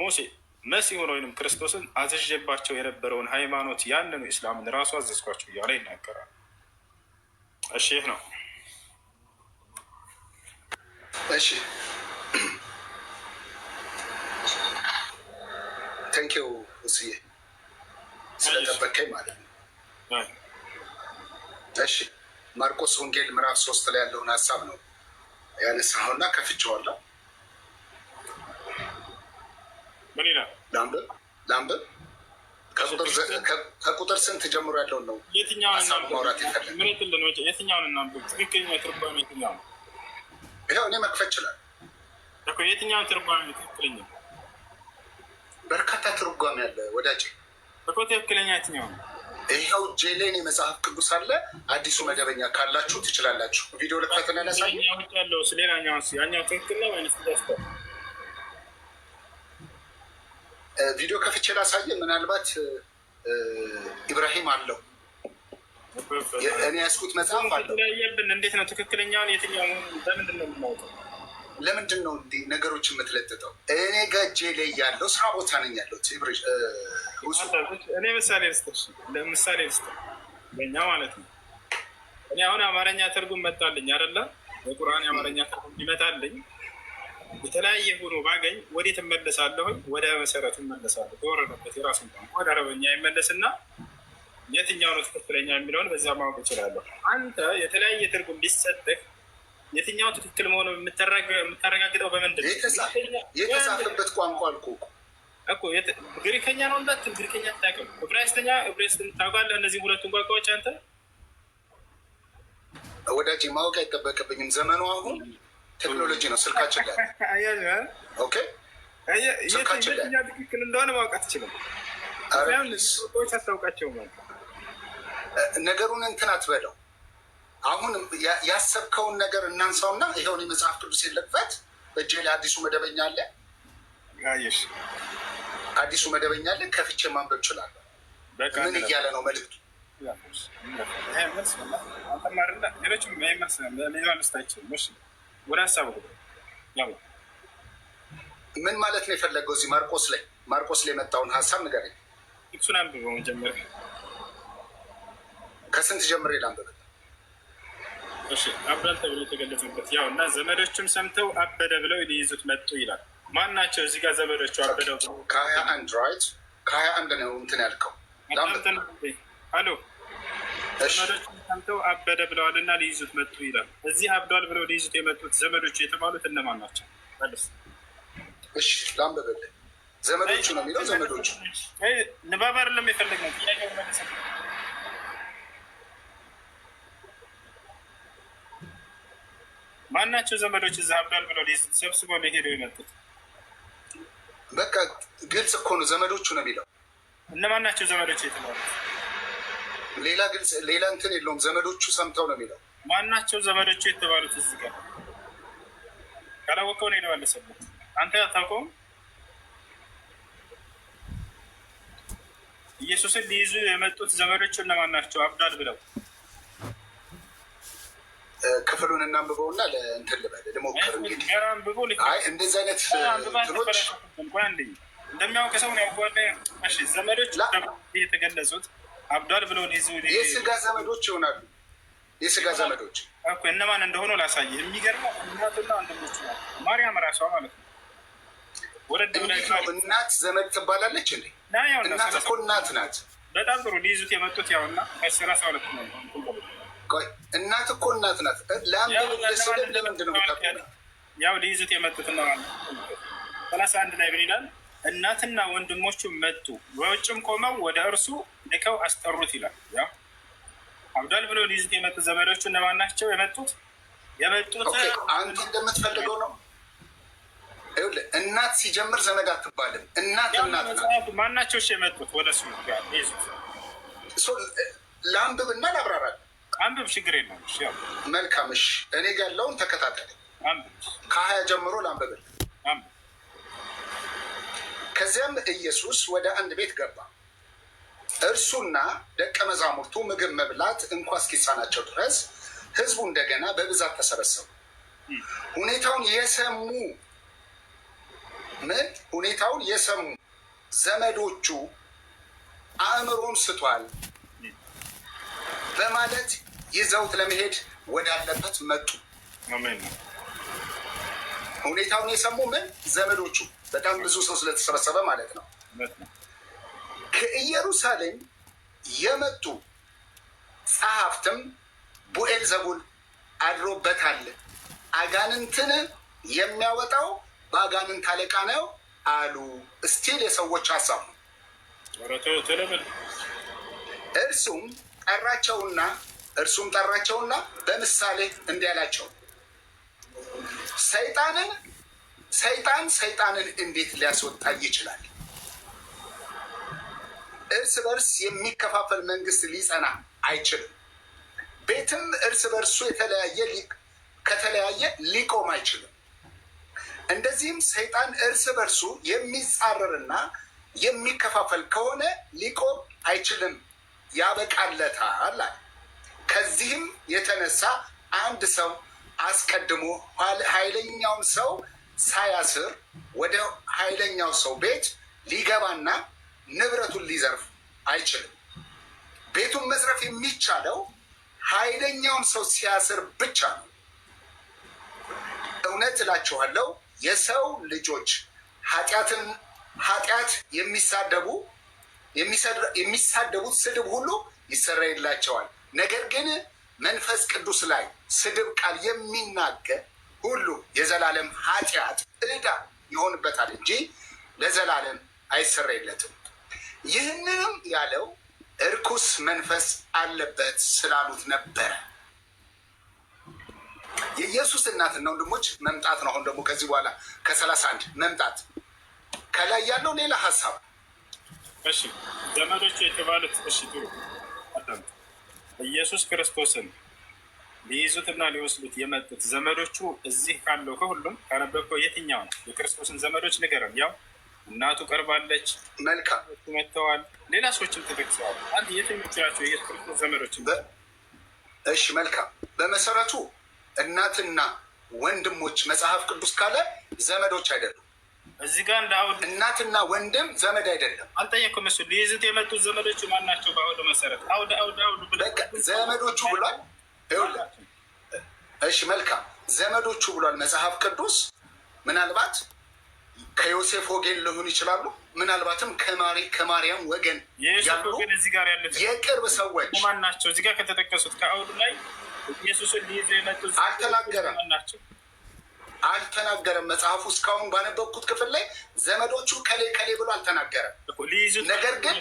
ሙሴ መሲሁን ወይንም ክርስቶስን አዝዤባቸው የነበረውን ሃይማኖት ያንኑ ኢስላምን ራሱ አዘዝኳቸው እያለ ይናገራል። እሺ ይህ ነው። እሺ ቴንኪው ሙስዬ ስለጠበቀኝ ማለት ነው። እሺ ማርቆስ ወንጌል ምዕራፍ 3 ላይ ያለውን ሀሳብ ነው ያነሳኸውና ከፍቼዋለሁ። ምን ይላል? ላምበብ ከቁጥር ስንት ጀምሮ ያለውን ነው? የትኛውን ማውራት ይፈልጋል? የትኛውን እናንብብ? ትክክለኛ ትርጓሜ የትኛው ነው? ይኸው እኔ መክፈት ይችላል እኮ። የትኛውን ትርጓሜ ትክክለኛ? በርካታ ትርጓሜ አለ ወዳጅ እኮ። ትክክለኛ የትኛው ነው? ይኸው ጄሌን የመጽሐፍ ቅዱስ አለ። አዲሱ መደበኛ ካላችሁ ትችላላችሁ። ቪዲዮ ልክፈትና ላሳይ። ያለው ስለሌላኛው ያኛው ትክክል ነው ወይስ ተስተካክሏል? ቪዲዮ ከፍቼ ላሳየ። ምናልባት ኢብራሂም አለው እኔ ያስኩት መጽሐፍ አለው። እንዴት ነው ትክክለኛውን የትኛውን በምንድን ነው የምናውቀው? ለምንድን ነው እንዲህ ነገሮች የምትለጥጠው? እኔ ጋር ጄሌ ያለው ስራ ቦታ ነኝ ያለሁት። እኔ ምሳሌ ልስጥሽ፣ ለምሳሌ ልስጥሽ በእኛ ማለት ነው። እኔ አሁን አማርኛ ትርጉም መጣልኝ አይደለ? የቁርአን የአማርኛ ትርጉም ይመጣልኝ የተለያየ ሆኖ ባገኝ ወዴት እመለሳለሁኝ? ወደ መሰረቱ እመለሳለሁ። የወረደበት የራሱን ቋንቋ ወደ አረበኛ ይመለስና የትኛው ነው ትክክለኛ የሚለውን በዛ ማወቅ እችላለሁ። አንተ የተለያየ ትርጉም ቢሰጥህ የትኛው ትክክል መሆኑ የምታረጋግጠው በምንድን ነው? የተጻፈበት ቋንቋ አልኩህ እኮ። ግሪከኛ ነው እንዳትል፣ ግሪከኛ አታውቅም። ዕብራይስጥኛ ታውቃለህ? እነዚህ ሁለቱን ቋንቋዎች አንተ ወዳጅ ማወቅ አይጠበቅብኝም። ዘመኑ አሁን ቴክኖሎጂ ነው። ስልካችን ላይ ኦኬ፣ ስልካችን ላይ ትክክል እንደሆነ ማወቅ አትችልም። ሰዎች አታውቃቸውም። ነገሩን እንትን አትበለው። አሁን ያሰብከውን ነገር እናንሳውና ይኸውን የመጽሐፍ ቅዱስ የለበት በእጄ ላይ አዲሱ መደበኛ አለ። አዲሱ መደበኛ አለ። ከፍቼ ማንበብ እችላለሁ። ምን እያለ ነው መልዕክቱ? ምን ማለት ነው የፈለገው? እዚህ ማርቆስ ላይ የመጣውን ሀሳብ ንገረኝ። እሱን አንብበው መጀመሪያ። ከስንት ጀምሬ ላንብብ? እሺ አብዷል ተብሎ የተገለጸበት ያው እና ዘመዶቹም ሰምተው አበደ ብለው ሊይዙት መጡ ይላል። ማን ናቸው እዚህ ጋር ዘመዶቹ አበደው? ከ21 ራይት፣ ከ21 ነው እንትን ያልከው። አሎ ዘመዶቹም ሰምተው አበደ ብለዋልና ሊይዙት መጡ ይላል። እዚህ አብዷል ብለው ሊይዙት የመጡት ዘመዶቹ የተባሉት እነማን ናቸው? እሺ ላንብብልህ። ዘመዶቹ ነው የሚለው። ዘመዶቹ ንባብ አይደለም የፈለግነው፣ ጥያቄ መለሰ። ማናቸው ዘመዶች እዛ አብዷል ብለው ተሰብስበው ሊሄደው የመጡት? በቃ ግልጽ እኮ ነው። ዘመዶቹ ነው የሚለው። እነማን ናቸው ዘመዶቹ የተባሉት? ሌላ ግልጽ ሌላ እንትን የለውም። ዘመዶቹ ሰምተው ነው የሚለው። ማናቸው ዘመዶቹ የተባሉት? እዚህ ጋር ካላወቀው ነው የደባለሰበት። አንተ አታውቀውም? ኢየሱስን ሊይዙ የመጡት ዘመዶቹ እነማን ናቸው? አብዷል ብለው ክፍሉን እናንብበውና ለእንትን ልበል ልሞክር። እንደዚህ አይነት እንትኖች እንደሚያውቅ ሰው ነው ያውቀዋል። ዘመዶች የተገለጹት አብዷል ብለው ሊይዙ የስጋ ዘመዶች ይሆናሉ። የስጋ ዘመዶች እኮ እነማን እንደሆኑ ላሳየህ። የሚገርመው እናትና ወንድሞቹ ናቸው። ማርያም ራሷ ማለት ነው። እናት ዘመድ ትባላለች እንዴ? እናት እኮ እናት ናት። በጣም ጥሩ። ሊይዙት የመጡት ያውና 12 ነው። እናት እኮ እናት ናት። ለምንድን ነው ያው ሊይዙት የመጡት ነው? 31 ላይ ምን ይላል? እናትና ወንድሞቹ መጡ፣ በውጭም ቆመው ወደ እርሱ ልከው አስጠሩት ይላል። ያው አብዷል ብለው ሊይዙት የመጡት ዘመዶቹ እነማን ናቸው? የመጡት አንተ እንደምትፈልገው ነው። እናት ሲጀምር ዘመድ አትባልም። እናት ማናቸው? እሺ የመጡት ወደ እሱ ሊይዙት። ለአንብብና ላብራራል። አንብብ፣ ችግር የለውም። መልካም። እሺ እኔ ጋር ያለውን ተከታተል። ከ20 ጀምሮ ላንብብል። ከዚያም ኢየሱስ ወደ አንድ ቤት ገባ። እርሱና ደቀ መዛሙርቱ ምግብ መብላት እንኳ እስኪሳናቸው ድረስ ሕዝቡ እንደገና በብዛት ተሰበሰቡ። ሁኔታውን የሰሙ ምን ሁኔታውን የሰሙ ዘመዶቹ አእምሮን ስቷል በማለት ይዘውት ለመሄድ ወዳለበት መጡ። ሁኔታውን የሰሙ ምን ዘመዶቹ፣ በጣም ብዙ ሰው ስለተሰበሰበ ማለት ነው። ከኢየሩሳሌም የመጡ ጸሐፍትም ብዔልዜቡል አድሮበታል፣ አጋንንትን የሚያወጣው በአጋንንት አለቃ ነው አሉ። እስቲል የሰዎች ሀሳብ ነው። እርሱም ጠራቸውና በምሳሌ እንዲህ አላቸው፣ ሰይጣን ሰይጣንን እንዴት ሊያስወጣ ይችላል? እርስ በርስ የሚከፋፈል መንግስት ሊጸና አይችልም። ቤትም እርስ በርሱ ከተለያየ ሊቆም አይችልም። እንደዚህም ሰይጣን እርስ በርሱ የሚጻረርና የሚከፋፈል ከሆነ ሊቆም አይችልም፣ ያበቃለታል። ከዚህም የተነሳ አንድ ሰው አስቀድሞ ኃይለኛውን ሰው ሳያስር ወደ ኃይለኛው ሰው ቤት ሊገባና ንብረቱን ሊዘርፍ አይችልም። ቤቱን መዝረፍ የሚቻለው ኃይለኛውን ሰው ሲያስር ብቻ ነው። እውነት እላችኋለሁ የሰው ልጆች ኃጢአት የሚሳደቡት ስድብ ሁሉ ይሰረይላቸዋል። ነገር ግን መንፈስ ቅዱስ ላይ ስድብ ቃል የሚናገር ሁሉ የዘላለም ኃጢአት ዕዳ ይሆንበታል እንጂ ለዘላለም አይሰረይለትም። ይህንንም ያለው እርኩስ መንፈስ አለበት ስላሉት ነበረ። የኢየሱስ እናትና ወንድሞች መምጣት ነው። አሁን ደግሞ ከዚህ በኋላ ከ31 መምጣት ከላይ ያለው ሌላ ሀሳብ። እሺ ዘመዶቹ የተባሉት እሺ ጥሩ አዳም ኢየሱስ ክርስቶስን ሊይዙትና ሊወስዱት የመጡት ዘመዶቹ እዚህ ካለው ከሁሉም ካነበብከው የትኛው ነው? የክርስቶስን ዘመዶች ንገረን። ያው እናቱ ቀርባለች፣ መልካም መጥተዋል፣ ሌላ ሰዎችም ተጠቅሰዋል። አንድ የትኞቹ ናቸው የኢየሱስ ክርስቶስ ዘመዶች? እሺ መልካም። በመሰረቱ እናትና ወንድሞች መጽሐፍ ቅዱስ ካለ ዘመዶች አይደሉም። እዚህ ጋር እንደ አውድ እናትና ወንድም ዘመድ አይደለም። አልጠየኩም። እሱ ሊይዙት የመጡት ዘመዶቹ ማን ናቸው? በአውዱ መሰረት አውድ ዘመዶቹ ብሏል። እሺ መልካም ዘመዶቹ ብሏል መጽሐፍ ቅዱስ። ምናልባት ከዮሴፍ ወገን ሊሆኑ ይችላሉ። ምናልባትም ከማርያም ወገን ያሉ የቅርብ ሰዎች ማን ናቸው? እዚህ ጋር ከተጠቀሱት ከአውዱ ላይ ኢየሱስን ሊይዙ የመጡት አልተናገረም። መጽሐፉ እስካሁን ባነበብኩት ክፍል ላይ ዘመዶቹ ከሌ ብሎ አልተናገረም። ነገር ግን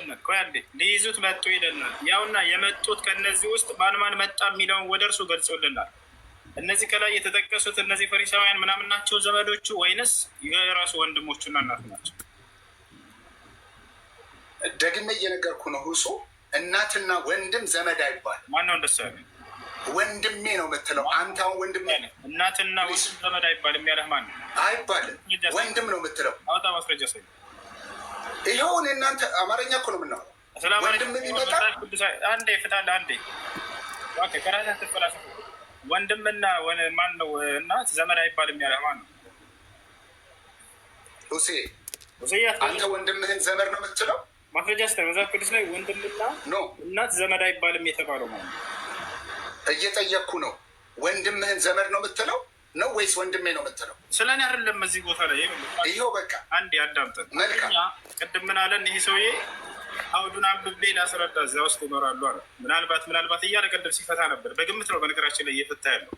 ሊይዙት መጡ ይለናል። ያውና የመጡት ከነዚህ ውስጥ ማን መጣ የሚለውን ወደ እርሱ ገልጾልናል። እነዚህ ከላይ የተጠቀሱት እነዚህ ፈሪሳውያን ምናምን ናቸው ዘመዶቹ ወይንስ የራሱ ወንድሞቹና እናቱ ናቸው? ደግሜ እየነገርኩ ነው። ሁሱ እናትና ወንድም ዘመድ አይባል። ማነው እንደሱ ያለ? ወንድሜ ነው የምትለው አንተ። አሁን ወንድሜ እናትና ወንድም ዘመድ አይባልም ያለህ ማን ነው? አይባልም፣ ወንድም ነው የምትለው። አውጣ ማስረጃ ሰው። ይኸውን እናንተ አማርኛ እኮ ነው የምናወራው። ወንድም ቢመጣ አንዴ ፍታለህ፣ አንዴ ከራስህ ትፈላሰፍ። ወንድምና ማን ነው እናት ዘመድ አይባልም ያለህ ማን ነው? ሁሴ አንተ ወንድምህን ዘመድ ነው የምትለው? ማስረጃ ስተ መጽሐፍ ቅዱስ ላይ ወንድምና እናት ዘመድ አይባልም የተባለው ማለት ነው። እየጠየቅኩ ነው። ወንድምህን ዘመድ ነው የምትለው ነው ወይስ ወንድሜ ነው የምትለው? ስለ እኔ አይደለም። እዚህ ቦታ ላይ ይኸው በቃ አንድ አዳምጠን። ቅድም ምን አለን? ይሄ ሰውዬ አውዱን አንብቤ ላስረዳ እዚያ ውስጥ ይኖራሉ አለ። ምናልባት እያለ ቅድም ሲፈታ ነበር። በግምት ነው በነገራችን ላይ እየፈታ ያለው።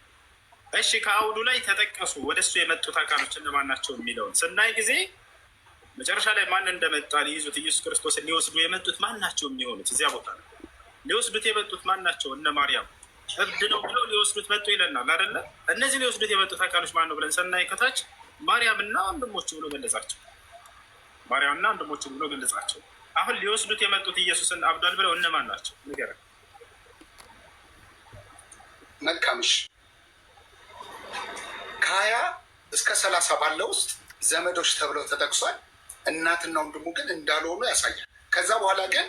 እሺ ከአውዱ ላይ ተጠቀሱ ወደ እሱ የመጡት አካሎች እነማን ናቸው የሚለውን ስናይ ጊዜ መጨረሻ ላይ ማን እንደመጣ ሊይዙት ኢየሱስ ክርስቶስን ሊወስዱ የመጡት ማን ናቸው የሚሆኑት? እዚያ ቦታ ነው ሊወስዱት የመጡት ማን ናቸው? እነ ማርያም እብድ ነው ብለው ሊወስዱት መጡ ይለናል አይደለ? እነዚህ ሊወስዱት የመጡት አካሎች ማን ነው ብለን ስናይ ከታች ማርያምና ወንድሞቹ ብሎ ገለጻቸው። ማርያምና ወንድሞቹ ብሎ ገለጻቸው። አሁን ሊወስዱት የመጡት ኢየሱስን አብዷል ብለው እነማን ናቸው ንገረን። መልካምሽ ከ20 እስከ 30 ባለው ውስጥ ዘመዶች ተብለው ተጠቅሷል። እናትና ወንድሙ ግን እንዳልሆኑ ያሳያል። ከዛ በኋላ ግን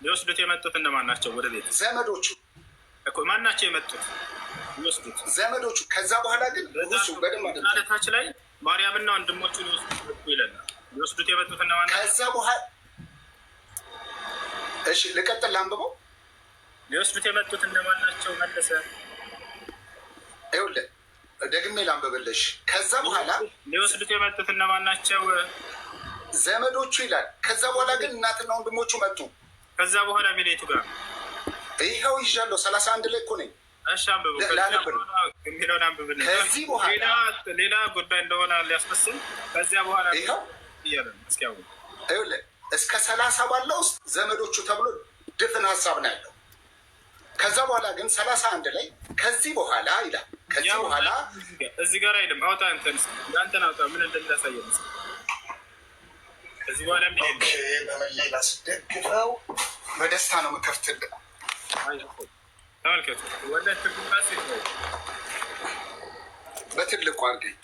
ሊወስዱት የመጡት እነማን ናቸው? ወደ ቤት ዘመዶቹ እኮ ማን ናቸው የመጡት? ሊወስዱት ዘመዶቹ። ከዛ በኋላ ግን እሱ በደንብ ታች ላይ ማርያምና ወንድሞቹ ሊወስዱት ይለናል። ሊወስዱት የመጡት እነማን? ከዛ በኋላ እሺ ልቀጥል ላንብበው። ሊወስዱት የመጡት እነማን ናቸው? መለሰ ይኸውልህ ደግሜ ላንብብልሽ። ከዛ በኋላ ሊወስዱት የመጡት እነማን ናቸው? ዘመዶቹ ይላል። ከዛ በኋላ ግን እናትና ወንድሞቹ መጡ። ከዛ በኋላ ሚሌቱ ጋር ይኸው ይዣለሁ 31 ላይ እኮ ነኝ። የሚለውን አንብብልኝ። ከዚህ በኋላ ሌላ ጉዳይ እንደሆነ ሊያስመስል ከዚያ በኋላ ይኸው ይኸውልህ እስከ 30 ባለው ውስጥ ዘመዶቹ ተብሎ ድፍን ሀሳብ ነው ያለው። ከዛ በኋላ ግን 31 ላይ ከዚህ በኋላ ይላል። ከዚህ በኋላ እዚህ ጋር አይልም። አውጣ እንትን አንተን አውጣ ምን እንደሚያሳየን ከዚህ በኋላ በመላይ ላስደግፈው በደስታ ነው የምከፍትልህ። ተመልከቱ ወደ ትርጉማስ በትልቁ አድርገኝ።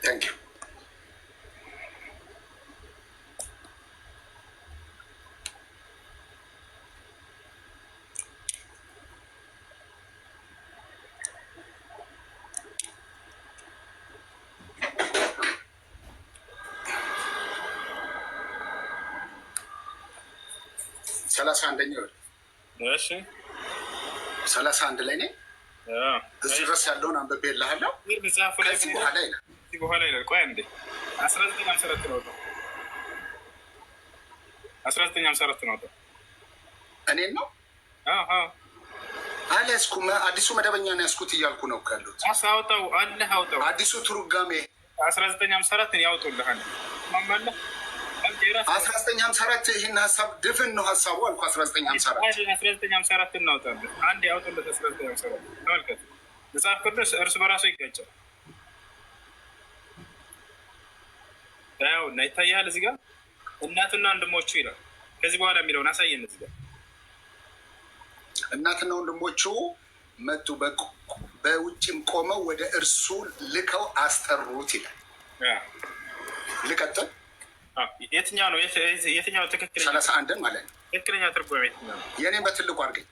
ታንኪዩ 31ኛው እሺ 31 ላይ ነኝ። እዚህ ድረስ ያለውን አንብቤልሃለሁ። ከዚህ በኋላ ይላል ከዚህ በኋላ ይላል። ቆይ አንዴ 1954 ነው 1954 ነው እኔን ነው አልያዝኩም። አዲሱ መደበኛ ነው ያዝኩት እያልኩ ነው ካሉት አውጣው አለ አውጣው አዲሱ ትርጓሜ 1954 ያውጡልሃል ማማለ 1954 ይህን ሀሳብ ድፍን ነው ሀሳቡ አልኩ። 1954 እናውጣለን። አንድ ያውጡለት 1954 ተመልከት። መጽሐፍ ቅዱስ እርስ በራሱ ይጋጫል። ያው እና ይታያል እዚህ ጋር እናትና ወንድሞቹ ይላል። ከዚህ በኋላ የሚለውን አሳየን። እዚህ ጋር እናትና ወንድሞቹ መጡ፣ በውጭም ቆመው ወደ እርሱ ልከው አስጠሩት ይላል። ልቀጥል። የትኛው ነው የትኛው ትክክለኛ 31 ማለት ነው። ትክክለኛ ትርጓሜ የትኛው ነው? የኔን በትልቁ አድርገኝ።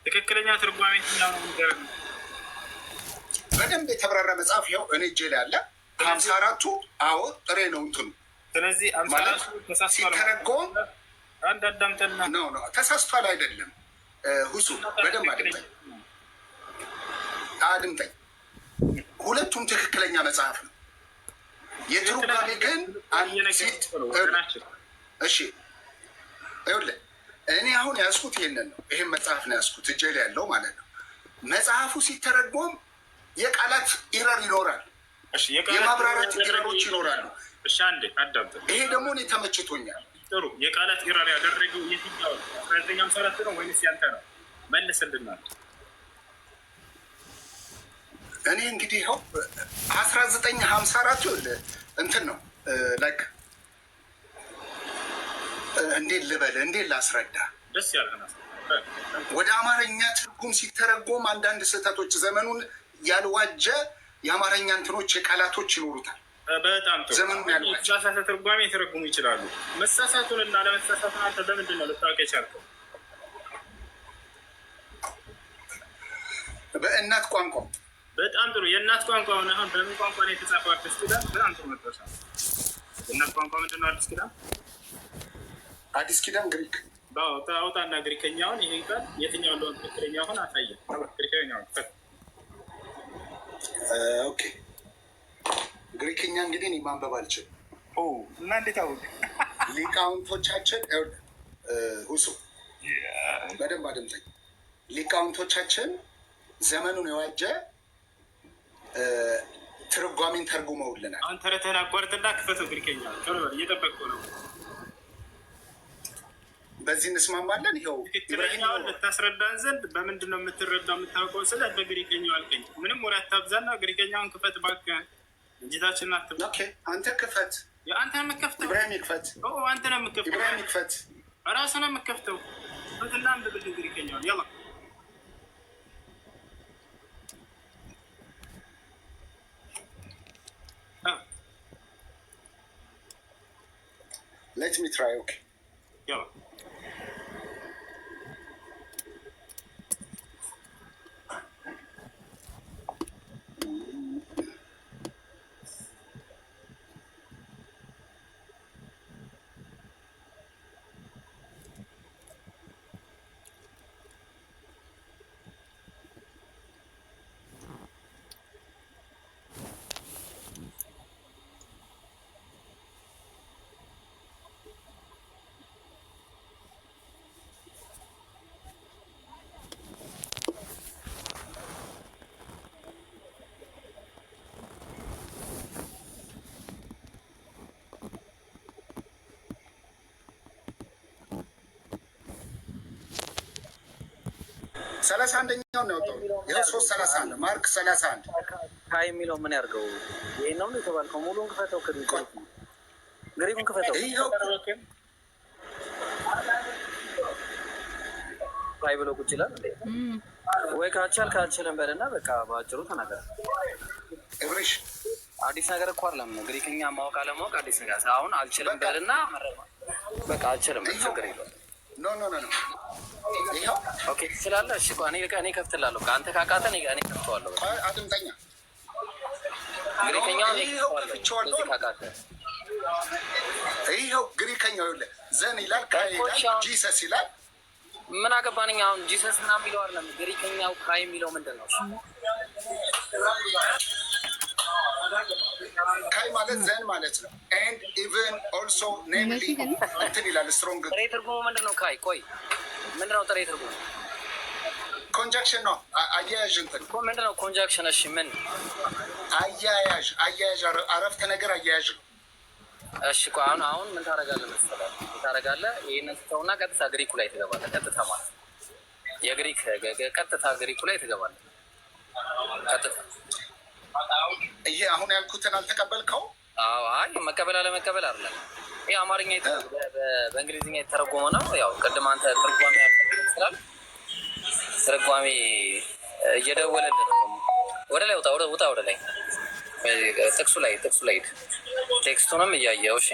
ትክክለኛ ትርጓሜ የትኛው ነው? በደንብ የተብራራ መጽሐፍ ይኸው እኔ እጄ ላይ አለ። 54ቱ አዎ ጥሬ ነው እንትኑ። ስለዚህ 54ቱ ሲተረጎም አንድ አዳምጠና ነው ተሳስቷል አይደለም። ሁሱ በደንብ አድምጠኝ። ሁለቱም ትክክለኛ መጽሐፍ ነው። የትርጓሜ ግን እሺ ይኸውልህ እኔ አሁን ያዝኩት ይሄንን ነው። ይሄን መጽሐፍ ነው ያዝኩት እጄ ላይ ያለው ማለት ነው። መጽሐፉ ሲተረጎም የቃላት ኢረር ይኖራል፣ የማብራራት ኢረሮች ይኖራሉ። እሺ አንዴ አዳምጥ። ይሄ ደግሞ እኔ ተመችቶኛል። ጥሩ የቃላት ኢረር ያደረገው የትኛው 1954 ነው ወይስ ያንተ ነው? መልስልናል። እኔ እንግዲህ ይኸው 1954 እንትን ነው ላይክ እንዴት ልበል እንዴት ላስረዳ? ደስ ያለና ወደ አማርኛ ትርጉም ሲተረጎም አንዳንድ ስህተቶች ዘመኑን ያልዋጀ የአማርኛ እንትኖች የቃላቶች ይኖሩታል። በጣም ጥሩ ዘመኑን ያልዋጀ የተሳሳተ ትርጓሜ የተረጉሙ ይችላሉ። መሳሳቱን እና ለመሳሳቱን አንተ በምንድን ነው ልታውቅ የቻልከው? በእናት ቋንቋ። በጣም ጥሩ የእናት ቋንቋ ሆነ። አሁን በምን ቋንቋ ነው የተጻፈው? አዲስ ኪዳን። በጣም ጥሩ መጥቶሻ። የእናት ቋንቋ ምንድን ነው? አዲስ ኪዳን። አዲስ ኪዳን ግሪክ። አውጣና ግሪከኛውን ይሄ ቃል የትኛው እንደሆነ ትክክለኛ ሆን አሳየን። ግሪከኛውን ኦኬ። ግሪክኛ እንግዲህ እኔ ማንበብ አልችልም እና እንዴት አወቅ? ሊቃውንቶቻችን ሁሱ በደንብ አድምጠኝ። ሊቃውንቶቻችን ዘመኑን የዋጀ ትርጓሜን ተርጉመውልናል። አሁን ተረተን አቋርጥና ክፈተው ግሪከኛ እየጠበቅኩ ነው። በዚህ እንስማማለን። ይኸው ትክክለኛውን ልታስረዳን ዘንድ በምንድን ነው የምትረዳው የምታውቀው? ስለ በግሪከኛው አልከኝ። ምንም ወሬ አታብዛና ግሪከኛውን ክፈት እባክህ። እንጂታችን አትብላ። አንተ ክፈት። አንተ ነው የምከፍተው። ኢብራሂም ይክፈት። አንተ ነው የምከፍተው። ኢብራሂም ይክፈት። ራስህ ነው የምከፍተው። ፈትና አንብብልኝ ግሪከኛውን ያላ Let me try. Okay. Yeah. 31ኛው ነው ያወጣው። ይኸው 3:31 ማርክ 31 ካይ የሚለው ምን ያርገው? ይሄ ነው የተባልከው። ሙሉን ክፈተው፣ ግሪኩን ክፈተው። ካይ ብሎ ቁጭ ይላል ወይ? ካልቻልንም በልና በቃ በአጭሩ ተናገር። እብሪሽ አዲስ ነገር እኮ አይደለም። ግሪክኛ ማወቅ አለማወቅ አዲስ ነገር። አሁን አልችልም በልና በቃ አልችልም፣ ችግር የለውም። ኖ ይኸው ኦኬ ትችላለህ። እሺ እኔ ከፍትላለሁ። ከአንተ ካቃተ እኔ ከፍተዋለሁ። አድምጠኛ። ግሪከኛው ይኸው ግሪከኛው ይኸውልህ ዘን ይላል፣ ካይ ይላል፣ ጂሰስ ይላል። ምን አገባንኝ አሁን ጂሰስ ምናምን የሚለው አይደለም። ግሪከኛው ካይ የሚለው ምንድን ነው? ካይ ማለት ዘን ማለት ነው። ኤንድ ኢቨን ኦልሶ ኔምሊ እንትን ይላል። ስትሮንግ ጥሬ ትርጉሙ ምንድን ነው? ካይ ቆይ ምንድን ነው ጥሬ ትርጉሙ? ኮንጃክሽን ነው። አያያዥ እንትን ምንድን ነው ኮንጃክሽን? እሺ ምን አያያዥ አረፍተ ነገር አያያዥ ነው። እሺ እኮ አሁን ምን ታደርጋለህ መሰለህ? ታደርጋለህ ይሄንን ስተውና ቀጥታ ግሪኩ ላይ ትገባለህ። ቀጥታ ማለት የግሪክ ቀጥታ ግሪኩ ላይ ትገባለህ። ቀጥታ ይሄ አሁን ያልኩትን አልተቀበልከው? አይ መቀበል አለመቀበል አይደለም። ይሄ አማርኛ በእንግሊዝኛ የተረጎመ ነው። ያው ቅድም አንተ ትርጓሜ ያልተቀበል ትርጓሜ እየደወለልህ ነው። ወደ ላይ ውጣ፣ ወደ ላይ ጥቅሱ ላይ ቴክስቱንም እያየው። እሺ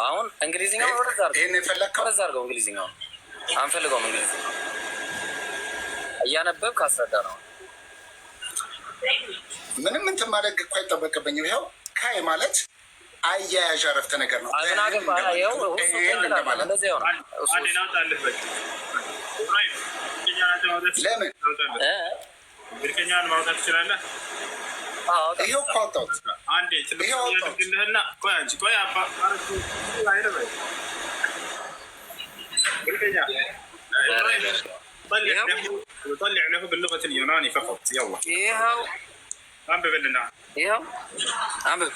አሁን እንግሊዝኛው ወደዛ አድርገው። እንግሊዝኛው አንፈልገውም። እንግሊዝኛ እያነበብክ አስረዳ ነው። ምንም እንትን ማድረግ እኮ አይጠበቅብኝም። ይኸው ካይ ማለት አያያዥ አረፍተ ነገር ነው። ለምን ግሪከኛን ማውጣት ትችላለህ? ይኸው እኮ አውጣሁት። አንዴ ትልግልህና ቆይ አባ ግሪከኛ طلع له باللغة اليوناني فقط. يلا ይኸው አንብብ لنا ይኸው አንብብ።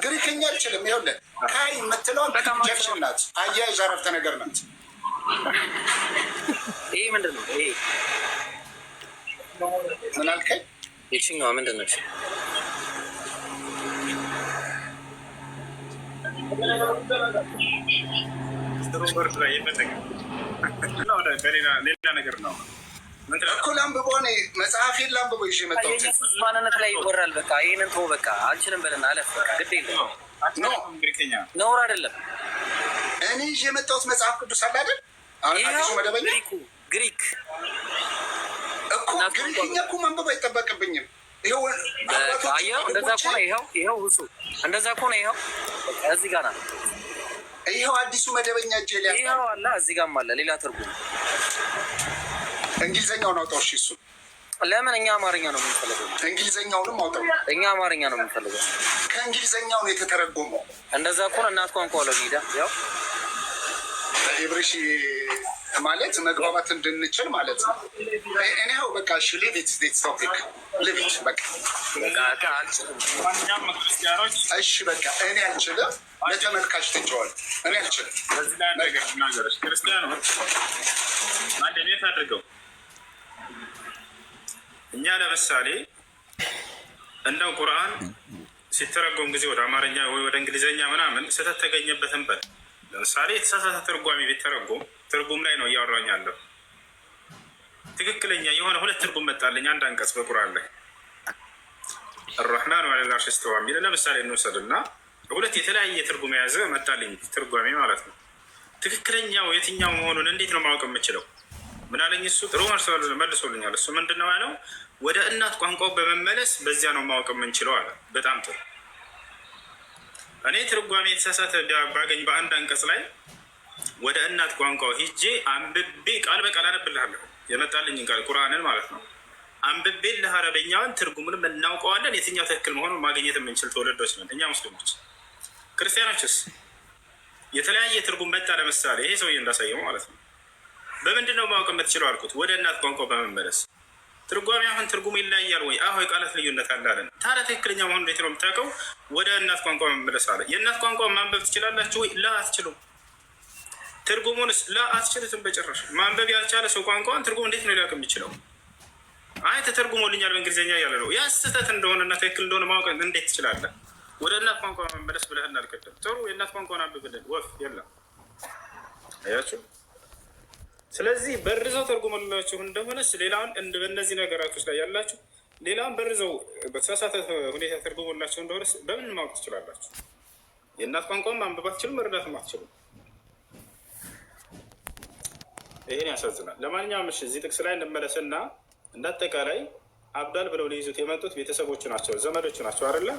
ግሪከኛ አልችልም። ይኸውልህ ካይ የምትለው ኮንጃክሽን ናት፣ አያያዥ አረፍተ ነገር ናት። ይሄ ምንድን ነው? ይሄ ምን አልከኝ? ይችኛዋ ምንድን ነች? ሌላ ነገር ነው እኮ ላንብቦ እኔ መጽሐፌን ላንብቦ ይዤ መጣሁት። ማንነት ላይ ይወራል። በቃ ይህንን ተወው። በቃ አልችልም በልና አለፍ። በቃ ግድ የለም ነውር አይደለም። እኔ ይዤ የመጣሁት መጽሐፍ ቅዱስ አለ አይደል? አዲሱ መደበኛ ግሪክ እኮ ግሪክኛ እኮ ማንበብ አይጠበቅብኝም። ይኸው እንደዛ ከሆነ ይኸው እሱ እንደዛ ከሆነ ይኸው እዚህ ጋር ናት። ይኸው አዲሱ መደበኛ እጄ ላይ ይኸው አለ። እዚህ ጋርም አለ ሌላ ትርጉም። እንግሊዘኛውን አውጣው። እሺ እሱ ለምን? እኛ አማርኛ ነው የምንፈልገው። እንግሊዘኛውንም አውጣው። እኛ አማርኛ ነው የምንፈልገው። ከእንግሊዘኛው ነው የተተረጎመው። እንደዛ ከሆነ እናት ቋንቋ ለው ሄዳ ያው ኤብሪሽ ማለት መግባባት እንድንችል ማለት ነው። እኔ ያው በቃ እሺ ሌቪት ቶፒክ ሌቪት በቃ እሺ በቃ እኔ አልችልም። ለተመልካች ትቸዋል። እኔ አልችልም። በዚህ ላይ ነገር ናገረች ክርስቲያኖች አንድ ቤት አድርገው እኛ ለምሳሌ እንደው ቁርአን ሲተረጎም ጊዜ ወደ አማርኛ ወይ ወደ እንግሊዝኛ ምናምን ስህተት ተገኘበትን በል ለምሳሌ የተሳሳተ ትርጓሜ ቢተረጎም ትርጉም ላይ ነው እያወራኛለሁ። ትክክለኛ የሆነ ሁለት ትርጉም መጣልኝ። አንድ አንቀጽ በቁርአን ላይ الرحمن على العرش استوى የሚል ለምሳሌ እንወሰድና ሁለት የተለያየ ትርጉም የያዘ መጣልኝ ትርጓሜ ማለት ነው። ትክክለኛው የትኛው መሆኑን እንዴት ነው ማወቅ የምችለው? ምን አለኝ እሱ ጥሩ መልሶልኛል። እሱ ምንድን ነው ያለው? ወደ እናት ቋንቋው በመመለስ በዚያ ነው ማወቅ የምንችለው አለ። በጣም ጥሩ። እኔ ትርጓሜ የተሳሳተ ባገኝ በአንድ አንቀጽ ላይ ወደ እናት ቋንቋው ሂጄ አንብቤ ቃል በቃል አነብልሃለሁ። የመጣልኝ ቃል ቁርአንን ማለት ነው። አንብቤ ለአረበኛውን ትርጉሙንም እናውቀዋለን። የትኛው ትክክል መሆኑን ማግኘት የምንችል ተወለዶች ነን እኛ ሙስሊሞች። ክርስቲያኖችስ የተለያየ ትርጉም መጣ። ለምሳሌ ይሄ ሰውዬ እንዳሳየው ማለት ነው። በምንድን ነው ማወቅ የምትችለው አልኩት። ወደ እናት ቋንቋ በመመለስ ትርጓሜ አሁን ትርጉም ይለያያል ወይ? አሁ የቃላት ልዩነት አለ አለን። ታዲያ ትክክለኛ መሆኑ እንዴት ነው የምታውቀው? ወደ እናት ቋንቋ መመለስ አለ። የእናት ቋንቋ ማንበብ ትችላላችሁ ወይ? ላ አትችሉም። ትርጉሙንስ ላ አትችሉትም በጭራሽ። ማንበብ ያልቻለ ሰው ቋንቋን ትርጉም እንዴት ነው ሊያውቅ የሚችለው? አይ ተተርጉሞልኛል በእንግሊዝኛ እያለ ነው። ያ ስህተት እንደሆነና ትክክል እንደሆነ ማወቅ እንዴት ትችላለህ? ወደ እናት ቋንቋ መመለስ ብለህ እናልቀደም። ጥሩ የእናት ቋንቋን አንብብልን። ወፍ የለም አያችሁ። ስለዚህ በርዘው ተርጉመላችሁ እንደሆነስ ሌላውን በእነዚህ ነገራቶች ላይ ያላችሁ ሌላውን በርዘው በተሳሳተ ሁኔታ ተርጉሞላችሁ እንደሆነስ በምን ማወቅ ትችላላችሁ? የእናት ቋንቋን ማንበብ አትችሉም፣ መረዳትም አትችሉም። ይህን ያሳዝናል። ለማንኛውም እዚህ ጥቅስ ላይ እንመለስና እንዳጠቃላይ አብዳል ብለው ሊይዙት የመጡት ቤተሰቦቹ ናቸው፣ ዘመዶቹ ናቸው አይደለ?